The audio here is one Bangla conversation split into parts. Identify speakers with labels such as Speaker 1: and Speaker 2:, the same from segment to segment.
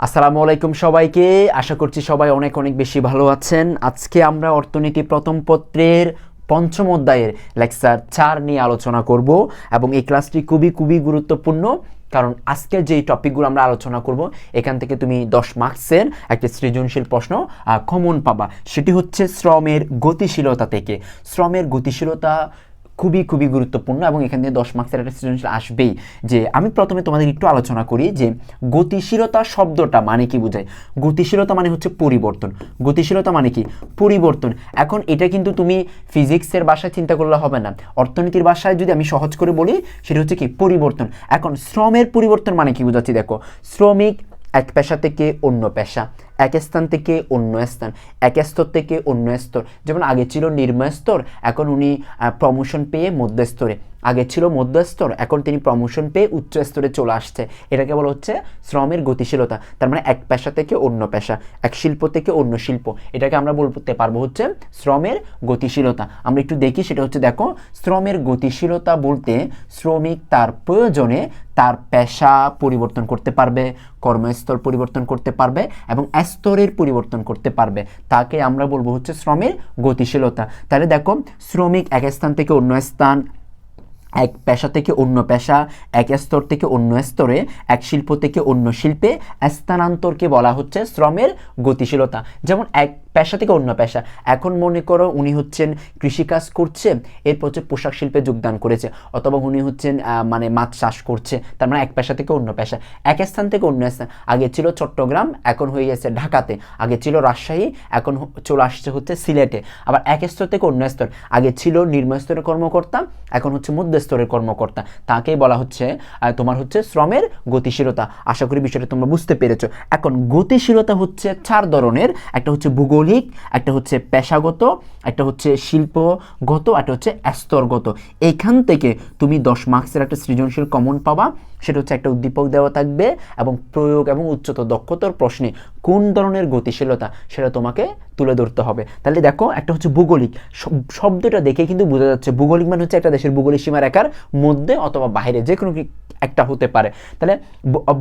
Speaker 1: আসসালামু আলাইকুম সবাইকে। আশা করছি সবাই অনেক অনেক বেশি ভালো আছেন। আজকে আমরা অর্থনীতি প্রথম পত্রের পঞ্চম অধ্যায়ের লেকচার 4 নিয়ে আলোচনা করব এবং এই ক্লাসটি খুবই গুরুত্বপূর্ণ, কারণ আজকের যেই টপিকগুলো আমরা আলোচনা করব এখান থেকে তুমি 10 মার্কসের একটা সৃজনশীল প্রশ্ন কমন পাবা। সেটি হচ্ছে শ্রমের গতিশীলতা থেকে। শ্রমের গতিশীলতা খুবই গুরুত্বপূর্ণ এবং এখান থেকে 10 মার্কসের একটা সৃজনশীল আসবেই। যে আমি প্রথমে তোমাদের একটু আলোচনা করি যে গতিশীলতা শব্দটা মানে কি বোঝায়। গতিশীলতা মানে হচ্ছে পরিবর্তন। গতিশীলতা মানে কি? পরিবর্তন। এখন এটা কিন্তু তুমি ফিজিক্সের ভাষায় চিন্তা করলে হবে না, অর্থনীতির ভাষায় যদি আমি সহজ করে বলি সেটা হচ্ছে কি? পরিবর্তন। এখন শ্রমের পরিবর্তন মানে কি বোঝাচ্ছি দেখো। শ্রমিক এক পেশা থেকে অন্য পেশা, এক স্থান থেকে অন্য স্থান, এক স্তর থেকে অন্য স্তর। যেমন আগে ছিল নিম্ন স্তর, এখন উনি প্রমোশন পেয়ে মধ্য স্তরে। আগে ছিল মধ্য স্তর, এখন তিনি প্রমোশন পেয়ে উচ্চ স্তরে চলে আসছে। এটাকে বলা হচ্ছে শ্রমের গতিশীলতা। তার মানে এক পেশা থেকে অন্য পেশা, এক শিল্প থেকে অন্য শিল্প, এটাকে আমরা বলতে পারবো হচ্ছে শ্রমের গতিশীলতা। আমরা একটু দেখি, সেটা হচ্ছে দেখো, শ্রমের গতিশীলতা বলতে শ্রমিক তার প্রয়োজনে তার পেশা পরিবর্তন করতে পারবে, কর্মস্থল পরিবর্তন করতে পারবে এবং স্তরের পরিবর্তন করতে পারবে। তাকে আমরা বলবো হচ্ছে শ্রমের গতিশীলতা। তাহলে দেখো, শ্রমিক এক স্থান থেকে অন্য স্থান, এক পেশা থেকে অন্য পেশা, এক স্তর থেকে অন্য স্তরে, এক শিল্প থেকে অন্য শিল্পে স্থানান্তরকে বলা হচ্ছে শ্রমের গতিশীলতা। যেমন এক পেশা থেকে অন্য পেশা, এখন মনে করো উনি হচ্ছেন কৃষিকাজ করছে, এরপর হচ্ছে পোশাক শিল্পে যোগদান করেছে, অথবা উনি হচ্ছেন মানে মাছ চাষ করছে। তার মানে এক পেশা থেকে অন্য পেশা, এক স্থান থেকে অন্য স্থান। আগে ছিল চট্টগ্রাম, এখন হয়ে গেছে ঢাকাতে। আগে ছিল রাজশাহী, এখন চলে আসছে হচ্ছে সিলেটে। আবার এক স্তর থেকে অন্য স্তর, আগে ছিল নিম্ন স্তরের কর্মকর্তা, এখন হচ্ছে মধ্য স্তরের কর্মকর্তা। তাকেই বলা হচ্ছে তোমার হচ্ছে শ্রমের গতিশীলতা। আশা করি বিষয়টা তোমরা বুঝতে পেরেছো। এখন গতিশীলতা হচ্ছে 4 ধরনের। একটা হচ্ছে ভূগোলিক, একটা হচ্ছে পেশাগত, একটা হচ্ছে শিল্পগত, একটা হচ্ছে স্তরগত। এইখান থেকে তুমি 10 মার্কসের একটা সৃজনশীল কমন পাবা। সেটা হচ্ছে একটা উদ্দীপক দেওয়া থাকবে এবং প্রয়োগ এবং উচ্চতর দক্ষতার প্রশ্নে কোন ধরনের গতিশীলতা সেটা তোমাকে তুলে ধরতে হবে। তাহলে দেখো, একটা হচ্ছে ভূগোলিক। শব্দটা দেখে কিন্তু বোঝা যাচ্ছে ভূগোলিক মানে হচ্ছে একটা দেশের ভূগোলিক সীমারেখার মধ্যে অথবা বাইরে, যে কোনো একটা হতে পারে। তাহলে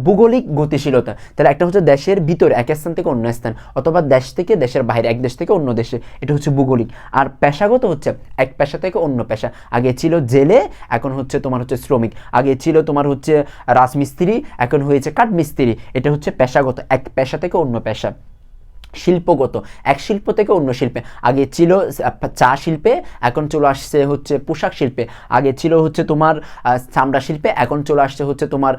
Speaker 1: ভূগোলিক গতিশীলতা, তাহলে একটা হচ্ছে দেশের ভিতরে এক স্থান থেকে অন্য স্থান, অথবা দেশ থেকে দেশের বাইরে, এক দেশ থেকে অন্য দেশে, এটা হচ্ছে ভূগোলিক। আর পেশাগত হচ্ছে এক পেশা থেকে অন্য পেশা। আগে ছিল জেলে, এখন হচ্ছে তোমার হচ্ছে শ্রমিক। আগে ছিল তোমার হচ্ছে রাজমিস্ত্রি, এখন হয়েছে কাঠমিস্ত্রি। এটা হচ্ছে পেশাগত, এক পেশা থেকে অন্য পেশা। শিল্পগত, এক শিল্প থেকে অন্য শিল্পে। আগে ছিল চা শিল্পে, এখন চলে আসছে হচ্ছে পোশাক শিল্পে। আগে ছিল হচ্ছে তোমার চামড়া শিল্পে, এখন চলে আসছে হচ্ছে তোমার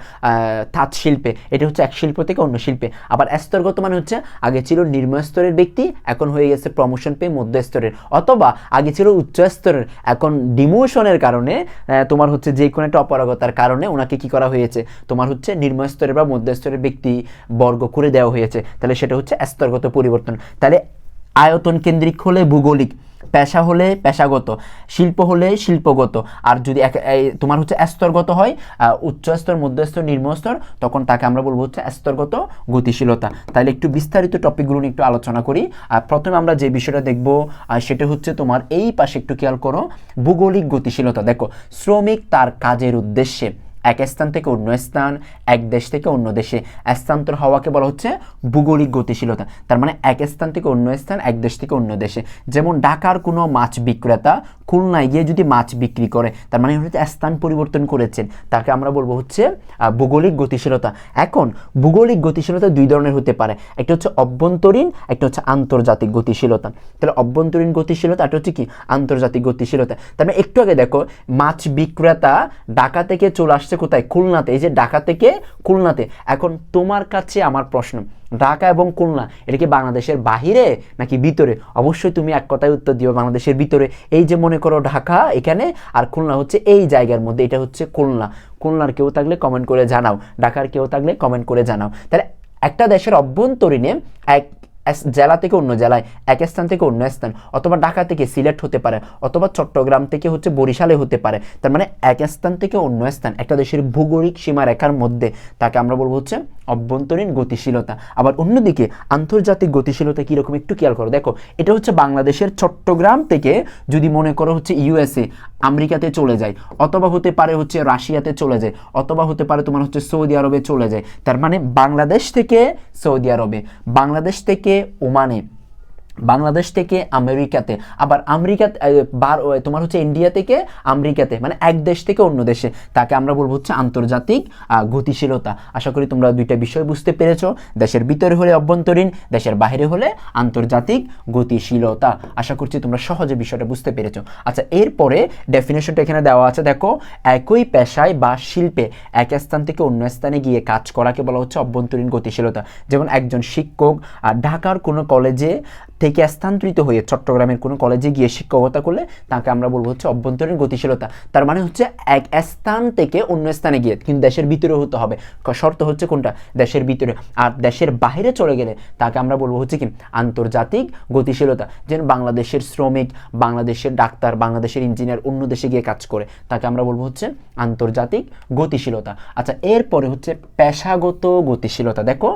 Speaker 1: তাঁত শিল্পে। এটা হচ্ছে এক শিল্প থেকে অন্য শিল্পে। আবার স্তরগত মানে হচ্ছে আগে ছিল নিম্ন স্তরের ব্যক্তি, এখন হয়ে গেছে প্রমোশন পেয়ে মধ্য স্তরের, অথবা আগে ছিল উচ্চ স্তরের, এখন ডিমোশনের কারণে তোমার হচ্ছে যে কোনো একটা অপারগতার কারণে ওনাকে কি করা হয়েছে, তোমার হচ্ছে নিম্ন স্তরের বা মধ্য স্তরের ব্যক্তি বর্গ করে দেওয়া হয়েছে। তাহলে সেটা হচ্ছে স্তরগত পরিবর্তন। তাহলে আয়তন কেন্দ্রিক হলে ভূগোলিক, পেশা হলে পেশাগত, শিল্প হলে শিল্পগত। আর যদি তোমার হচ্ছে স্তরগত হয়, উচ্চ স্তর, মধ্য স্তর, নিম্ন স্তর, তখন তাকে আমরা বলবো হচ্ছে স্তরগত গতিশীলতা। তাহলে একটু বিস্তারিত টপিকগুলো নিয়ে একটু আলোচনা করি। আর প্রথমে আমরা যে বিষয়টা দেখব সেটা হচ্ছে তোমার এই পাশে একটু খেয়াল করো, ভূগোলিক গতিশীলতা। দেখো, শ্রমিক তার কাজের উদ্দেশ্যে এক স্থান থেকে অন্য স্থান, এক দেশ থেকে অন্য দেশে স্থানান্তর হওয়াকে বলা হচ্ছে ভূগোলিক গতিশীলতা। তার মানে এক স্থান থেকে অন্য স্থান, এক দেশ থেকে অন্য দেশে। যেমন ঢাকার কোনো মাছ বিক্রেতা খুলনায় গিয়ে যদি মাছ বিক্রি করে, তার মানে হচ্ছে স্থান পরিবর্তন করেছেন, তাকে আমরা বলবো হচ্ছে ভূগোলিক গতিশীলতা। এখন ভূগোলিক গতিশীলতা 2 ধরনের হতে পারে, একটা হচ্ছে অভ্যন্তরীণ, একটা হচ্ছে আন্তর্জাতিক গতিশীলতা। তাহলে অভ্যন্তরীণ গতিশীলতা, একটা হচ্ছে কি আন্তর্জাতিক গতিশীলতা। তার মানে একটু আগে দেখো, মাছ বিক্রেতা ঢাকা থেকে চলে আসছে কোথায়, খুলনাতে। এই যে ঢাকা থেকে খুলনাতে। এখন তোমার কাছে আমার প্রশ্ন, ঢাকা এবং খুলনা এটা কি বাংলাদেশের বাহিরে নাকি ভিতরে? অবশ্যই তুমি এক কথায় উত্তর দিও, বাংলাদেশের ভিতরে। এই যে মনে করো ঢাকা এখানে, আর খুলনা হচ্ছে এই জায়গার মধ্যে, এটা হচ্ছে খুলনা। খুলনার কেউ থাকলে কমেন্ট করে জানাও, ঢাকার কেউ থাকলে কমেন্ট করে জানাও। তাহলে একটা দেশের অভ্যন্তরীণে এক জেলা থেকে অন্য জেলায়, এক স্থান থেকে অন্য স্থান, অথবা ঢাকা থেকে সিলেট হতে পারে, অথবা চট্টগ্রাম থেকে হচ্ছে বরিশালে হতে পারে। তার মানে এক স্থান থেকে অন্য স্থান, একটা দেশের ভৌগোলিক সীমারেখার মধ্যে, তাকে আমরা বলবো হচ্ছে অভ্যন্তরীণ গতিশীলতা। আবার অন্যদিকে আন্তর্জাতিক গতিশীলতা কীরকম একটু খেয়াল করো, দেখো এটা হচ্ছে বাংলাদেশের চট্টগ্রাম থেকে যদি মনে করো হচ্ছে ইউএসএ আমেরিকাতে চলে যায়, অথবা হতে পারে হচ্ছে রাশিয়াতে চলে যায়, অথবা হতে পারে তোমার হচ্ছে সৌদি আরবে চলে যায়, তার মানে বাংলাদেশ থেকে সৌদি আরবে, বাংলাদেশ থেকে ওমানে, বাংলাদেশ থেকে আমেরিকাতে, আবার তোমার হচ্ছে ইন্ডিয়া থেকে আমেরিকাতে, মানে এক দেশ থেকে অন্য দেশে, তাকে আমরা বলবো হচ্ছে আন্তর্জাতিক গতিশীলতা। আশা করি তোমরা দুইটা বিষয় বুঝতে পেরেছো, দেশের ভিতরে হলে অভ্যন্তরীণ, দেশের বাইরে হলে আন্তর্জাতিক গতিশীলতা। আশা করছি তোমরা সহজে বিষয়টা বুঝতে পেরেছো। আচ্ছা, এরপরে ডেফিনেশনটা এখানে দেওয়া আছে, দেখো একই পেশায় বা শিল্পে এক স্থান থেকে অন্য স্থানে গিয়ে কাজ করাকে বলা হচ্ছে অভ্যন্তরীণ গতিশীলতা। যেমন একজন শিক্ষক ঢাকার কোনো কলেজে থেকে স্থানান্তরিত হয়ে চট্টগ্রামের কোনো কলেজে গিয়ে শিক্ষকতা করলে তাকে আমরা বলবো হচ্ছে অভ্যন্তরীণ গতিশীলতা। তার মানে হচ্ছে এক স্থান থেকে অন্য স্থানে গিয়ে, কিন্তু দেশের ভিতরে হতে হবে, শর্ত হচ্ছে কোনটা, দেশের ভিতরে। আর দেশের বাইরে চলে গেলে তাকে আমরা বলবো হচ্ছে কি আন্তর্জাতিক গতিশীলতা। যেন বাংলাদেশের শ্রমিক, বাংলাদেশের ডাক্তার, বাংলাদেশের ইঞ্জিনিয়ার অন্য দেশে গিয়ে কাজ করে, তাকে আমরা বলবো হচ্ছে আন্তর্জাতিক গতিশীলতা। আচ্ছা, এরপরে হচ্ছে পেশাগত গতিশীলতা। দেখো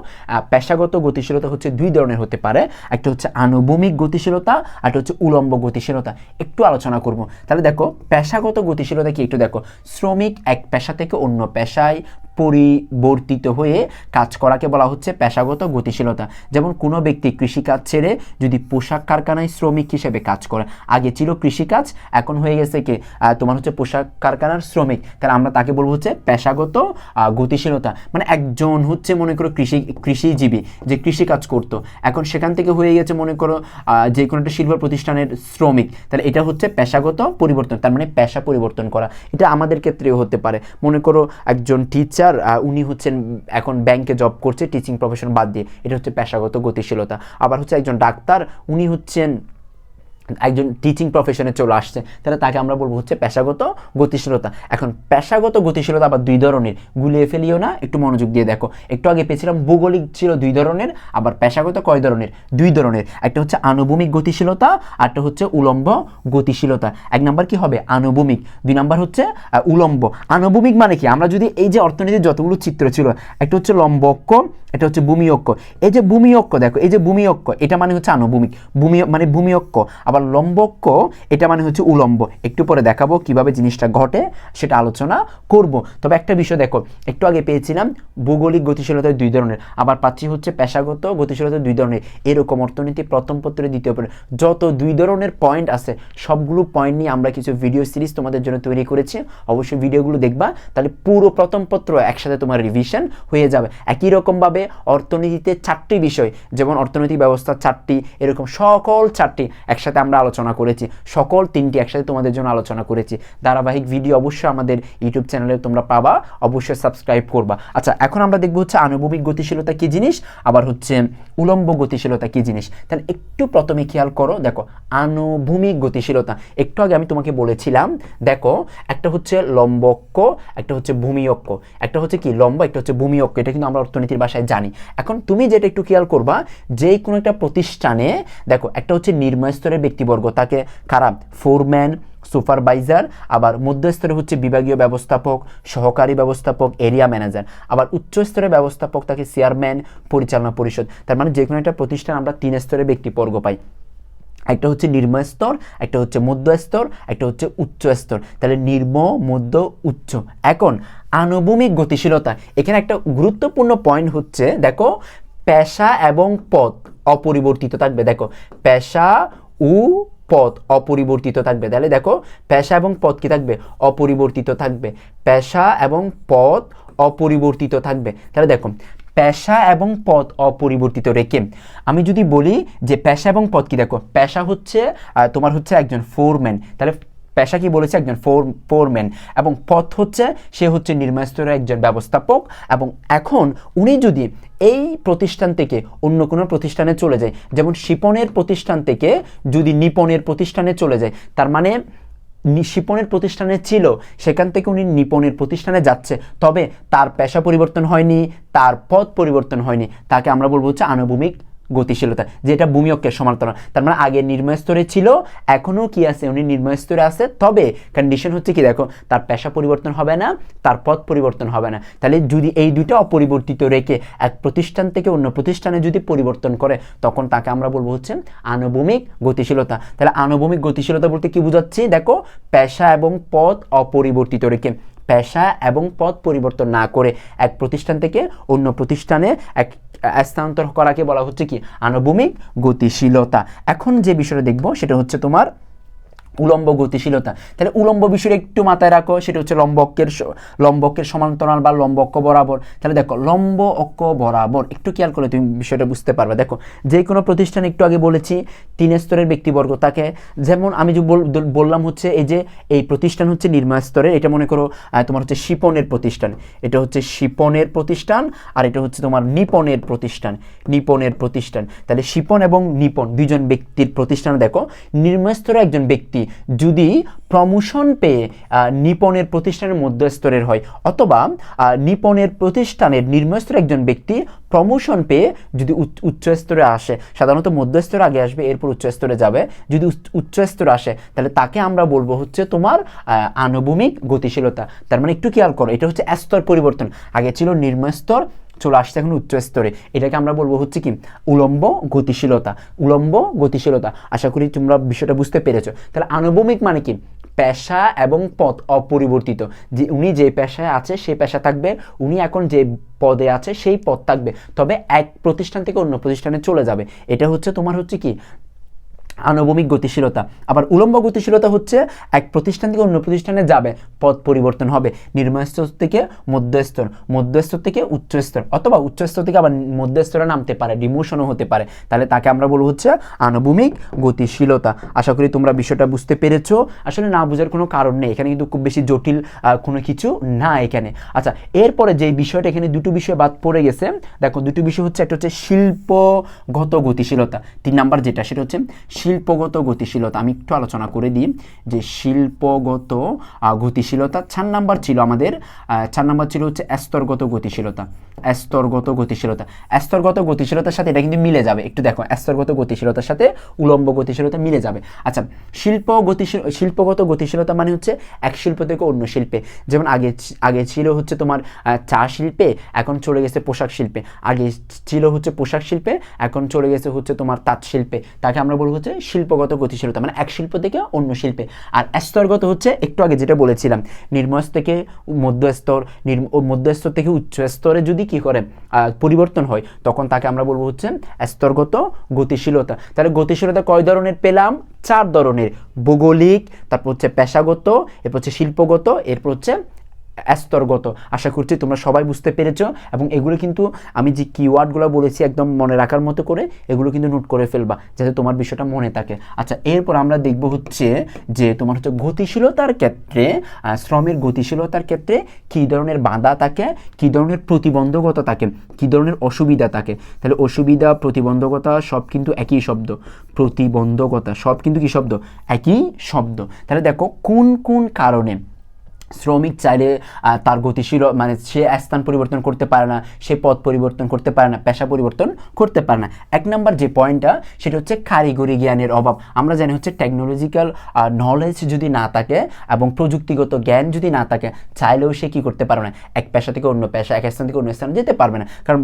Speaker 1: পেশাগত গতিশীলতা হচ্ছে দুই ধরনের হতে পারে, একটা হচ্ছে আনুভূমিক গতিশীলতা, আর একটা হচ্ছে উলম্ব গতিশীলতা। একটু আলোচনা করব। তাহলে দেখো পেশাগত গতিশীলতা কি একটু দেখো, শ্রমিক এক পেশা থেকে অন্য পেশায় পরিবর্তিত হয়ে কাজ করাকে বলা হচ্ছে পেশাগত গতিশীলতা। যেমন কোনো ব্যক্তি কৃষিকাজ ছেড়ে যদি পোশাক কারখানায় শ্রমিক হিসেবে কাজ করে, আগে ছিল কৃষিকাজ, এখন হয়ে গেছে কি তোমার হচ্ছে পোশাক কারখানার শ্রমিক, তাহলে আমরা তাকে বলবো হচ্ছে পেশাগত গতিশীলতা। মানে একজন হচ্ছে মনে করো কৃষিজীবী যে কৃষিকাজ করতো, এখন সেখান থেকে হয়ে গেছে মনে করো যে কোনো একটা শিল্প প্রতিষ্ঠানের শ্রমিক, তাহলে এটা হচ্ছে পেশাগত পরিবর্তন, তার মানে পেশা পরিবর্তন করা। এটা আমাদের ক্ষেত্রেও হতে পারে, মনে করো একজন টিচার উনি হচ্ছেন এখন ব্যাংকে জব করছে টিচিং প্রফেশন বাদ দিয়ে, এটা হচ্ছে পেশাগত গতিশীলতা। আবার হচ্ছে একজন ডাক্তার, উনি হচ্ছেন একজন টিচিং প্রফেশনে চলে আসছে, তাহলে তাকে আমরা বলবো হচ্ছে পেশাগত গতিশীলতা। এখন পেশাগত গতিশীলতা আবার দুই ধরনের, গুলিয়ে ফেলিও না, একটু মনোযোগ দিয়ে দেখো। একটু আগে পেয়েছিলাম ভৌগোলিক ছিল দুই ধরনের, আবার পেশাগত কয় ধরনের, দুই ধরনের। একটা হচ্ছে আনুভূমিক গতিশীলতা, আর একটা হচ্ছে উলম্ব গতিশীলতা। এক নাম্বার কি হবে আনুভূমিক, দুই নাম্বার হচ্ছে উলম্ব। আনুভূমিক মানে কি, আমরা যদি এই যে অর্থনীতির যতগুলো চিত্র ছিল, একটা হচ্ছে লম্ব অক্ষ, এটা হচ্ছে ভূমি অক্ষ। এই যে ভূমি অক্ষ দেখো, এই যে ভূমি অক্ষ এটা মানে হচ্ছে আনুভূমিক, ভূমি মানে ভূমি অক্ষ, আবার লম্ব অক্ষ এটা মানে হচ্ছে উলম্ব। একটু পরে দেখাবো কিভাবে জিনিসটা ঘটে, সেটা আলোচনা করব। তবে একটা বিষয় দেখো, একটু আগে পেয়েছিলাম ভৌগোলিক গতিশীলতা দুই ধরনের, আবার পাচ্ছি হচ্ছে পেশাগত গতিশীলতা দুই ধরনের। এরকম অর্থনীতি প্রথম পত্রে দ্বিতীয় পত্রে যত দুই ধরনের পয়েন্ট আছে, সবগুলো পয়েন্ট নিয়ে আমরা কিছু ভিডিও সিরিজ তোমাদের জন্য তৈরি করেছি, অবশ্যই ভিডিওগুলো দেখবা, তাহলে পুরো প্রথম পত্র একসাথে তোমার রিভিশন হয়ে যাবে। একই রকমভাবে অর্থনীতিতে চারটি বিষয়, যেমন অর্থনৈতিক ব্যবস্থা চারটি, এরকম সকল চারটি একসাথে আমরা আলোচনা করেছি, সকল তিনটি একসাথে তোমাদের জন্য আলোচনা করেছি। ধারাবাহিক ভিডিও অবশ্যই আমাদের ইউটিউব চ্যানেলে তোমরা পাবা, অবশ্যই সাবস্ক্রাইব করবা। আচ্ছা, এখন আমরা দেখবো হচ্ছে আনুভূমিক গতিশীলতা কি জিনিস, আবার হচ্ছে উলম্ব গতিশীলতা কি জিনিস। তাহলে একটু প্রথমে খেয়াল করো, দেখো আনুভূমিক গতিশীলতা একটু আগে আমি তোমাকে বলেছিলাম, দেখো একটা হচ্ছে লম্ব অক্ষ, একটা হচ্ছে ভূমি অক্ষ, একটা হচ্ছে কি লম্ব, একটা হচ্ছে ভূমি অক্ষ, এটা কিন্তু আমরা অর্থনীতির ভাষায় জানি। এখন তুমি যেটা একটু খেয়াল করবা, যে কোনো একটা প্রতিষ্ঠানে দেখো একটা হচ্ছে নিম্ন স্তরের ব্যক্তিবর্গ, তাকে খারাপ ফোরম্যান, সুপারভাইজার, আবার মধ্য স্তরে হচ্ছে বিভাগীয় ব্যবস্থাপক, সহকারী ব্যবস্থাপক, এরিয়া ম্যানেজার, আবার উচ্চ স্তরের ব্যবস্থাপক তাকে চেয়ারম্যান, পরিচালনা পরিষদ। তার মানে যে কোনো একটা প্রতিষ্ঠান আমরা তিন স্তরের ব্যক্তিবর্গ পাই, একটা হচ্ছে নিম্ন স্তর, একটা হচ্ছে মধ্য স্তর, একটা হচ্ছে উচ্চ স্তর। তাহলে নিম্ন, মধ্য, উচ্চ। এখন আনুভূমিক গতিশীলতা, এখানে একটা গুরুত্বপূর্ণ পয়েন্ট হচ্ছে দেখো পেশা এবং পদ অপরিবর্তিত থাকবে। দেখো পেশা ও পদ অপরিবর্তিত থাকবে, তাহলে দেখো পেশা এবং পদ কি থাকবে, অপরিবর্তিত থাকবে, পেশা এবং পদ অপরিবর্তিত থাকবে। তাহলে দেখো পেশা এবং পদ অপরিবর্তিত রেখে আমি যদি বলি যে পেশা এবং পদ কি, দেখো পেশা হচ্ছে তোমার হচ্ছে একজন ফোরম্যান, তাহলে পেশা কি বলেছে একজন ফোরম্যান, এবং পদ হচ্ছে সে হচ্ছে নিম্ন স্তরের একজন ব্যবস্থাপক। এবং এখন উনি যদি এই প্রতিষ্ঠান থেকে অন্য কোনো প্রতিষ্ঠানে চলে যায়, যেমন শিপনের প্রতিষ্ঠান থেকে যদি নিপনের প্রতিষ্ঠানে চলে যায়, তার মানে শিপনের প্রতিষ্ঠানে ছিল, সেখান থেকে উনি নিপনের প্রতিষ্ঠানে যাচ্ছে, তবে তার পেশা পরিবর্তন হয়নি, তার পদ পরিবর্তন হয়নি, তাকে আমরা বলবো হচ্ছে আনুভূমিক গতিশীলতা, যেটা ভূমি অক্ষের সমান্তরাল। তার মানে আগে নিম্ন স্তরে ছিল, এখনও কি আছে, উনি নিম্ন স্তরে আছে, তবে কন্ডিশন হচ্ছে কি দেখো, তার পেশা পরিবর্তন হবে না, তার পথ পরিবর্তন হবে না। তাহলে যদি এই দুটো অপরিবর্তিত রেখে এক প্রতিষ্ঠান থেকে অন্য প্রতিষ্ঠানে যদি পরিবর্তন করে, তখন তাকে আমরা বলবো হচ্ছে আনুভূমিক গতিশীলতা। তাহলে আনুভূমিক গতিশীলতা বলতে কি বোঝাচ্ছি দেখো, পেশা এবং পথ অপরিবর্তিত রেখে, পেশা এবং পথ পরিবর্তন না করে এক প্রতিষ্ঠান থেকে অন্য প্রতিষ্ঠানে এক স্থানান্তর করাকে বলা হচ্ছে কি আনুভূমিক গতিশীলতা। এখন যে বিষয়টা দেখব সেটা হচ্ছে তোমার উলম্ব গতিশীলতা। তাহলে উলম্ব বিষয়টা একটু মাথায় রাখো, সেটা হচ্ছে লম্ব অক্ষের সমান্তরাল বা লম্ব অক্ষ বরাবর। তাহলে দেখো লম্ব অক্ষ বরাবর একটু খেয়াল করলে তুমি বিষয়টা বুঝতে পারবে। দেখো যে কোনো প্রতিষ্ঠান, একটু আগে বলেছি 3 স্তরের ব্যক্তিবর্গ তাকে, যেমন আমি যে বললাম হচ্ছে এই যে এই প্রতিষ্ঠান হচ্ছে নিম্ন স্তরের, এটা মনে করো তোমার হচ্ছে শিপনের প্রতিষ্ঠান, এটা হচ্ছে শিপনের প্রতিষ্ঠান, আর এটা হচ্ছে তোমার নিপনের প্রতিষ্ঠান, নিপনের প্রতিষ্ঠান। তাহলে শিপন এবং নিপন দুইজন ব্যক্তির প্রতিষ্ঠান। দেখো নিম্ন স্তরে একজন ব্যক্তি যদি প্রমোশন পেয়ে নিপনের প্রতিষ্ঠানের মধ্য স্তরের হয়, অথবা নিপনের প্রতিষ্ঠানের নিম্ন স্তরের একজন ব্যক্তি প্রমোশন পেয়ে যদি উচ্চ স্তরে আসে, সাধারণত মধ্য স্তরে আগে আসবে, এরপর উচ্চ স্তরে যাবে, যদি উচ্চ স্তরে আসে তাহলে তাকে আমরা বলবো হচ্ছে তোমার আনুভূমিক গতিশীলতা। তার মানে একটু খেয়াল করো, এটা হচ্ছে স্তর পরিবর্তন, আগে ছিল নিম্ন স্তর, চলে আসছে এখন উচ্চ স্তরে, এটাকে আমরা বলবো হচ্ছে কি উলম্ব গতিশীলতা, উলম্ব গতিশীলতা। আশা করি তোমরা বিষয়টা বুঝতে পেরেছো। তাহলে আনুভূমিক মানে কি, পেশা এবং পথ অপরিবর্তিত, যে উনি যে পেশায় আছে সেই পেশা থাকবে, উনি এখন যে পদে আছে সেই পদ থাকবে, তবে এক প্রতিষ্ঠান থেকে অন্য প্রতিষ্ঠানে চলে যাবে। এটা হচ্ছে তোমার হচ্ছে কি আনুভূমিক গতিশীলতা। আবার উলম্ব গতিশীলতা হচ্ছে এক প্রতিষ্ঠান থেকে অন্য প্রতিষ্ঠানে যাবে, পদ পরিবর্তন হবে, নিম্ন স্তর থেকে মধ্য স্তর, মধ্য স্তর থেকে উচ্চ স্তর, অথবা উচ্চ স্তর থেকে আবার মধ্য স্তরে নামতে পারে, ডিমোশনও হতে পারে। তাহলে তাকে আমরা বলবো হচ্ছে আনুভূমিক গতিশীলতা। আশা করি তোমরা বিষয়টা বুঝতে পেরেছো। আসলে না বোঝার কোনো কারণ নেই, এখানে কিন্তু খুব বেশি জটিল কোনো কিছু না এখানে। আচ্ছা, এরপরে যে বিষয়টা, এখানে দুটো বিষয় বাদ পড়ে গেছে। দেখো দুটো বিষয় হচ্ছে, একটা হচ্ছে শিল্পগত গতিশীলতা, 3 নাম্বার যেটা, সেটা হচ্ছে শিল্পগত গতিশীলতা। আমি একটু আলোচনা করে দিই যে শিল্পগত গতিশীলতা 4 নাম্বার ছিল আমাদের, 4 নাম্বার ছিল হচ্ছে স্তরগত গতিশীলতা। স্তরগত গতিশীলতা, স্তরগত গতিশীলতার সাথে এটা কিন্তু মিলে যাবে, একটু দেখো স্তরগত গতিশীলতার সাথে উলম্ব গতিশীলতা মিলে যাবে। আচ্ছা, শিল্পগত গতিশীলতা মানে হচ্ছে এক শিল্প থেকে অন্য শিল্পে, যেমন আগে ছিল হচ্ছে তোমার চা শিল্পে, এখন চলে গেছে পোশাক শিল্পে, আগে ছিল হচ্ছে পোশাক শিল্পে, এখন চলে গেছে হচ্ছে তোমার তাঁত শিল্পে, তাকে আমরা বলবো হচ্ছে শিল্পগত গতিশীলতা, মানে এক শিল্প থেকে অন্য শিল্পে। আর স্তরগত হচ্ছে একটু আগে যেটা বলেছিলাম, নিম্ন থেকে মধ্য স্তর, মধ্য স্তর থেকে উচ্চ স্তরে যদি কি করে পরিবর্তন হয়, তখন তাকে আমরা বলবো হচ্ছে স্তরগত গতিশীলতা। তাহলে গতিশীলতা কয় ধরনের পেলাম? 4 ধরনের, ভৌগোলিক, তারপর হচ্ছে পেশাগত, এরপর হচ্ছে শিল্পগত, এরপর হচ্ছে স্তরগত। আশা করছি তোমরা সবাই বুঝতে পেরেছো, এবং এগুলো কিন্তু আমি যে কিওয়ার্ডগুলো বলেছি একদম মনে রাখার মতো করে এগুলো কিন্তু নোট করে ফেলবা, যাতে তোমার বিষয়টা মনে থাকে। আচ্ছা, এরপর আমরা দেখব হচ্ছে যে তোমার হচ্ছে গতিশীলতার ক্ষেত্রে, শ্রমের গতিশীলতার ক্ষেত্রে কী ধরনের বাধা থাকে, কী ধরনের প্রতিবন্ধকতা থাকে, কী ধরনের অসুবিধা থাকে। তাহলে অসুবিধা, প্রতিবন্ধকতা সব কিন্তু একই শব্দ, প্রতিবন্ধকতা সব কিন্তু কি শব্দ? একই শব্দ। তাহলে দেখো কোন কোন কারণে শ্রমিক চাইলে তার গতিশীল, মানে সে স্থান পরিবর্তন করতে পারে না, সে পথ পরিবর্তন করতে পারে না, পেশা পরিবর্তন করতে পারে না। 1 নাম্বার যে পয়েন্টটা, সেটা হচ্ছে কারিগরি জ্ঞানের অভাব। আমরা জানি হচ্ছে টেকনোলজিক্যাল নলেজ যদি না থাকে এবং প্রযুক্তিগত জ্ঞান যদি না থাকে, চাইলেও সে কী করতে পারবে না, এক পেশা থেকে অন্য পেশা, এক স্থান থেকে অন্য স্থানে যেতে পারবে না। কারণ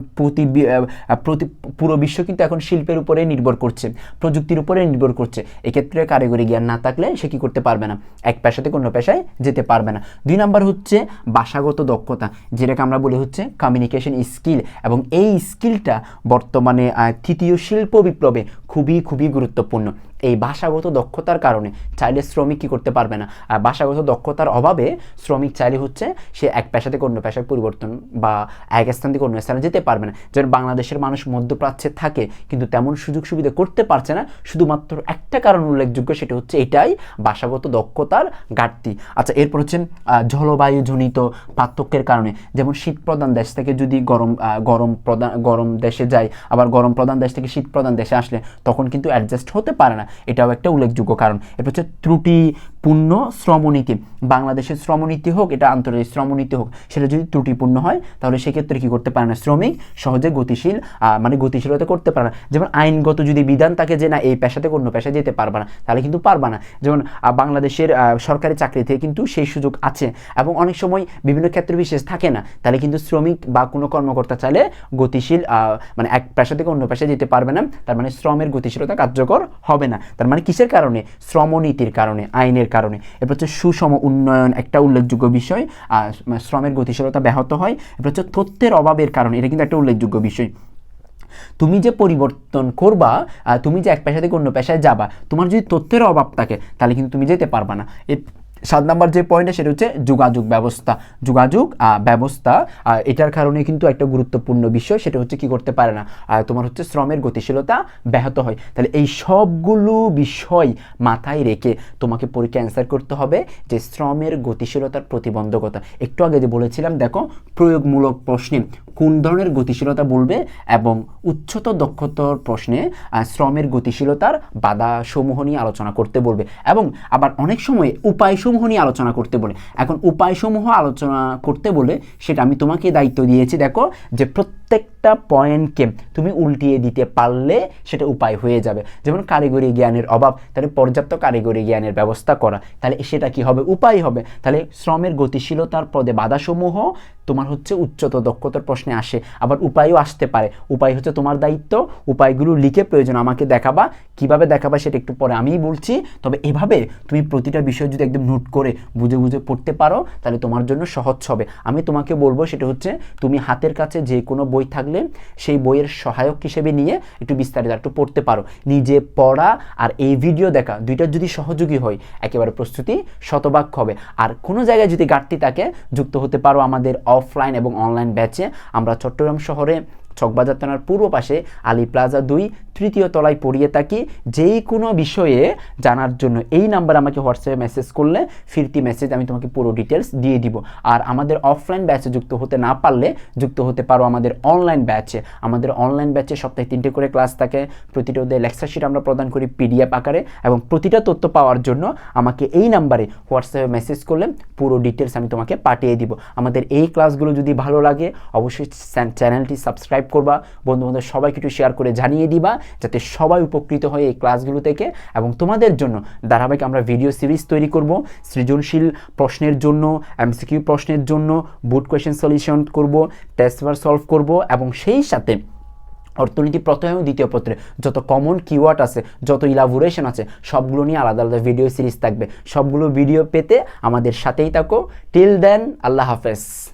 Speaker 1: পুরো বিশ্ব কিন্তু এখন শিল্পের উপরে নির্ভর করছে, প্রযুক্তির উপরে নির্ভর করছে। এক্ষেত্রে কারিগরি জ্ঞান না থাকলে সে কী করতে পারবে না, এক পেশা থেকে অন্য পেশায় যেতে পারবে না। 2 নাম্বার হচ্ছে ভাষাগত দক্ষতা, যেটাকে আমরা বলি হচ্ছে কমিউনিকেশন স্কিল, এবং এই স্কিলটা বর্তমানে তৃতীয় শিল্প বিপ্লবে খুবই খুবই গুরুত্বপূর্ণ। এই ভাষাগত দক্ষতার কারণে চাইলে শ্রমিক কী করতে পারবে না, ভাষাগত দক্ষতার অভাবে শ্রমিক চাইলে হচ্ছে সে এক পেশা থেকে অন্য পেশায় পরিবর্তন বা এক স্থান থেকে অন্য স্থানে যেতে পারবে না। যেমন বাংলাদেশের মানুষ মধ্যপ্রাচ্যে থাকে কিন্তু তেমন সুযোগ সুবিধা করতে পারছে না, শুধুমাত্র একটা কারণ উল্লেখযোগ্য, সেটা হচ্ছে এটাই, ভাষাগত দক্ষতার ঘাটতি। আচ্ছা, এরপর হচ্ছে জলবায়ুজনিত পার্থক্যের কারণে, যেমন শীত প্রধান দেশ থেকে যদি গরম দেশে যায়, আবার গরম প্রধান দেশ থেকে শীত প্রধান দেশে আসলে তখন কিন্তু অ্যাডজাস্ট হতে পারে না, এটাও একটা উল্লেখযোগ্য কারণ। এরপর হচ্ছে ত্রুটিপূর্ণ শ্রমনীতি। বাংলাদেশের শ্রমনীতি হোক, এটা আন্তর্জাতিক শ্রমনীতি হোক, সেটা যদি ত্রুটিপূর্ণ হয় তাহলে সেক্ষেত্রে কি করতে পারে না, শ্রমিক সহজে গতিশীলতা করতে পারে না। যেমন আইনগত যদি বিধান থাকে যে না এই পেশা থেকে অন্য পেশায় যেতে পারবে না, তাহলে কিন্তু পারবে না। যেমন বাংলাদেশের সরকারি চাকরিতে কিন্তু সেই সুযোগ আছে, এবং অনেক সময় বিভিন্ন ক্ষেত্র বিশেষ থাকে না, তাহলে কিন্তু শ্রমিক বা কোনো কর্মকর্তা চাইলে গতিশীল মানে এক পেশা থেকে অন্য পেশায় যেতে পারবে না, তার মানে শ্রমের গতিশীলতা কার্যকর হবে না। তার মানে কিসের কারণে, শ্রমনীতির কারণে, আইনের কারণে। এরপর হচ্ছে সুষম উন্নয়ন, একটা উল্লেখযোগ্য বিষয়, শ্রমের গতিশীলতা ব্যাহত হয়। এরপর হচ্ছে তথ্যের অভাবের কারণে, এটা কিন্তু একটা উল্লেখযোগ্য বিষয়। তুমি যে পরিবর্তন করবা, তুমি যে এক পেশা থেকে অন্য পেশায় যাবা, তোমার যদি তথ্যের অভাব থাকে তাহলে কিন্তু তুমি যেতে পারবা না। 7 নম্বর যে পয়েন্টটা সেটা হচ্ছে যোগাযোগ ব্যবস্থা। এটার কারণে কিন্তু একটা গুরুত্বপূর্ণ বিষয়, সেটা হচ্ছে কি করতে পারে না, তোমার হচ্ছে শ্রমের গতিশীলতা ব্যাহত হয়। তাহলে এই সবগুলো বিষয় মাথায় রেখে তোমাকে পরীক্ষা অ্যান্সার করতে হবে যে শ্রমের গতিশীলতার প্রতিবন্ধকতা। একটু আগে যে বলেছিলাম, দেখো প্রয়োগমূলক প্রশ্নে কোন ধরনের গতিশীলতা বলবে, এবং উচ্চতর দক্ষতার প্রশ্নে শ্রমের গতিশীলতার বাধাসমূহ নিয়ে আলোচনা করতে বলবে, এবং আবার অনেক সময় উপায়সমূহ নিয়ে আলোচনা করতে বলে। এখন উপায়সমূহ আলোচনা করতে বলে সেটা আমি তোমাকে দায়িত্ব দিয়েছি, দেখো যে প্রত্যেকটা পয়েন্টকে তুমি উল্টিয়ে দিতে পারলে সেটা উপায় হয়ে যাবে। যেমন কারিগরি জ্ঞানের অভাব, তাহলে পর্যাপ্ত কারিগরি জ্ঞানের ব্যবস্থা করা, তাহলে সেটা কি হবে, উপায় হবে। তাহলে শ্রমের গতিশীলতার পদে বাধাসমূহ তোমার হচ্ছে উচ্চতর দক্ষতার প্রশ্নে আসে, আবার উপায়ও আসতে পারে। উপায় হচ্ছে তোমার দায়িত্ব, উপায়গুলো লিখে প্রয়োজন আমাকে দেখাবা, কিভাবে দেখাবা সেটা একটু পরে আমিই বলছি। তবে এভাবে তুমি প্রতিটা বিষয় যদি একদম নোট করে বুঝে বুঝে পড়তে পারো তাহলে তোমার জন্য সহজ হবে। আমি তোমাকে বলবো সেটা হচ্ছে তুমি হাতের কাছে যে কোনো বই থাকলে সেই বইয়ের সহায়ক হিসেবে নিয়ে একটু বিস্তারিত একটু পড়তে পারো। নিজে পড়া আর এই ভিডিও দেখা দুইটা যদি সহযোগী হয়, একেবারে প্রস্তুতি শতভাগ হবে। আর কোনো জায়গায় যদি ঘাটতি থাকে, যুক্ত হতে পারো আমাদের অফলাইন এবং অনলাইন ব্যাচে। আমরা চট্টগ্রাম শহরে চকবাজার থানার পূর্ব পাশে আলী প্লাজা 2 তৃতীয় তলায় পড়িয়ে থাকি। যেই কোনো বিষয়ে জানার জন্য এই নাম্বার আমাকে হোয়াটসঅ্যাপে মেসেজ করলে ফিরতি মেসেজ আমি তোমাকে পুরো ডিটেলস দিয়ে দিব। আর আমাদের অফলাইন ব্যাচে যুক্ত হতে না পারলে যুক্ত হতে পারো আমাদের অনলাইন ব্যাচে। আমাদের অনলাইন ব্যাচে সপ্তাহে 3টে করে ক্লাস থাকে, প্রতিটা লেকচার শিট আমরা প্রদান করি পিডিএফ আকারে, এবং প্রতিটা তথ্য পাওয়ার জন্য আমাকে এই নাম্বারে হোয়াটসঅ্যাপে মেসেজ করলে পুরো ডিটেলস আমি তোমাকে পাঠিয়ে দিব। আমাদের এই ক্লাসগুলো যদি ভালো লাগে অবশ্যই চ্যানেলটি সাবস্ক্রাইব করবা, বন্ধু সবাইকে একটু শেয়ার করে জানিয়ে দিবা, যাতে সবাই উপকৃত হয় এই ক্লাসগুলো থেকে। এবং তোমাদের জন্য ধারাবাহিক আমরা ভিডিও সিরিজ তৈরি করব, সৃজনশীল প্রশ্নের জন্য, এমসিকিউ প্রশ্নের জন্য বোর্ড কোয়েশ্চেন সলিউশন করব, টেস্ট পেপার সলভ করব, এবং সেই সাথে অর্থনীতি প্রথম এবং দ্বিতীয় পত্রে যত কমন কিওয়ার্ড আছে, যত ইলাবোরেশন আছে, সবগুলো নিয়ে আলাদা আলাদা ভিডিও সিরিজ থাকবে। সবগুলো ভিডিও পেতে আমাদের সাথেই থাকো। টিল দেন, আল্লাহ হাফেজ।